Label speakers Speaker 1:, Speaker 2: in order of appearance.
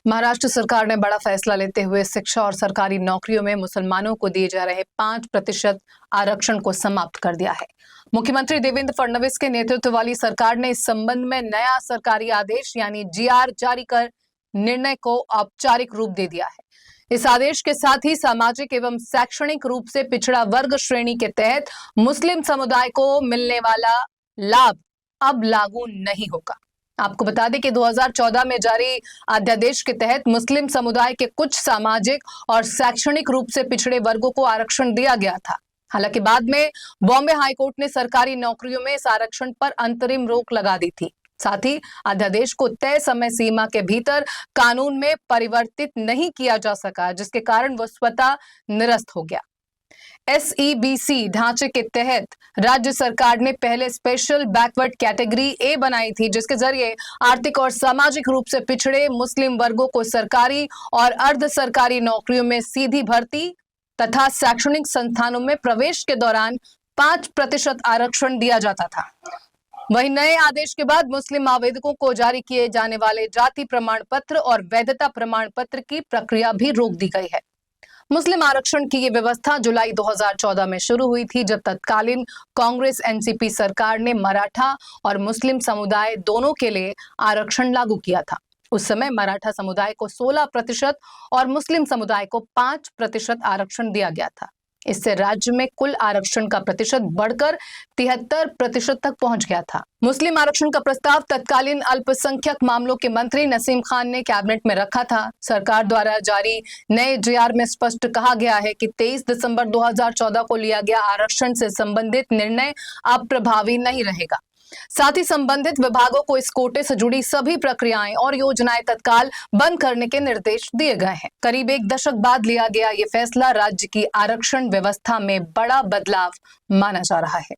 Speaker 1: महाराष्ट्र सरकार ने बड़ा फैसला लेते हुए शिक्षा और सरकारी नौकरियों में मुसलमानों को दिए जा रहे 5% आरक्षण को समाप्त कर दिया है। मुख्यमंत्री देवेंद्र फडणवीस के नेतृत्व वाली सरकार ने इस संबंध में नया सरकारी आदेश यानी जीआर जारी कर निर्णय को औपचारिक रूप दे दिया है। इस आदेश के साथ ही सामाजिक एवं शैक्षणिक रूप से पिछड़ा वर्ग श्रेणी के तहत मुस्लिम समुदाय को मिलने वाला लाभ अब लागू नहीं होगा। आपको बता दें कि 2014 में जारी अध्यादेश के तहत मुस्लिम समुदाय के कुछ सामाजिक और शैक्षणिक रूप से पिछड़े वर्गों को आरक्षण दिया गया था। हालांकि बाद में बॉम्बे हाईकोर्ट ने सरकारी नौकरियों में इस आरक्षण पर अंतरिम रोक लगा दी थी। साथ ही अध्यादेश को तय समय सीमा के भीतर कानून में परिवर्तित नहीं किया जा सका, जिसके कारण वह स्वतः निरस्त हो गया। SEBC ढांचे के तहत राज्य सरकार ने पहले स्पेशल बैकवर्ड कैटेगरी ए बनाई थी, जिसके जरिए आर्थिक और सामाजिक रूप से पिछड़े मुस्लिम वर्गों को सरकारी और अर्ध सरकारी नौकरियों में सीधी भर्ती तथा शैक्षणिक संस्थानों में प्रवेश के दौरान 5% आरक्षण दिया जाता था। वहीं नए आदेश के बाद मुस्लिम आवेदकों को जारी किए जाने वाले जाति प्रमाण पत्र और वैधता प्रमाण पत्र की प्रक्रिया भी रोक दी गई है। मुस्लिम आरक्षण की ये व्यवस्था जुलाई 2014 में शुरू हुई थी, जब तत्कालीन कांग्रेस NCP सरकार ने मराठा और मुस्लिम समुदाय दोनों के लिए आरक्षण लागू किया था। उस समय मराठा समुदाय को 16% और मुस्लिम समुदाय को 5% आरक्षण दिया गया था। इससे राज्य में कुल आरक्षण का प्रतिशत बढ़कर 73% तक पहुंच गया था। मुस्लिम आरक्षण का प्रस्ताव तत्कालीन अल्पसंख्यक मामलों के मंत्री नसीम खान ने कैबिनेट में रखा था। सरकार द्वारा जारी नए जीआर में स्पष्ट कहा गया है कि 23 दिसंबर 2014 को लिया गया आरक्षण से संबंधित निर्णय अब प्रभावी नहीं रहेगा। साथ ही संबंधित विभागों को इस कोटे से जुड़ी सभी प्रक्रियाएं और योजनाएं तत्काल बंद करने के निर्देश दिए गए हैं। करीब 1 दशक बाद लिया गया ये फैसला राज्य की आरक्षण व्यवस्था में बड़ा बदलाव माना जा रहा है।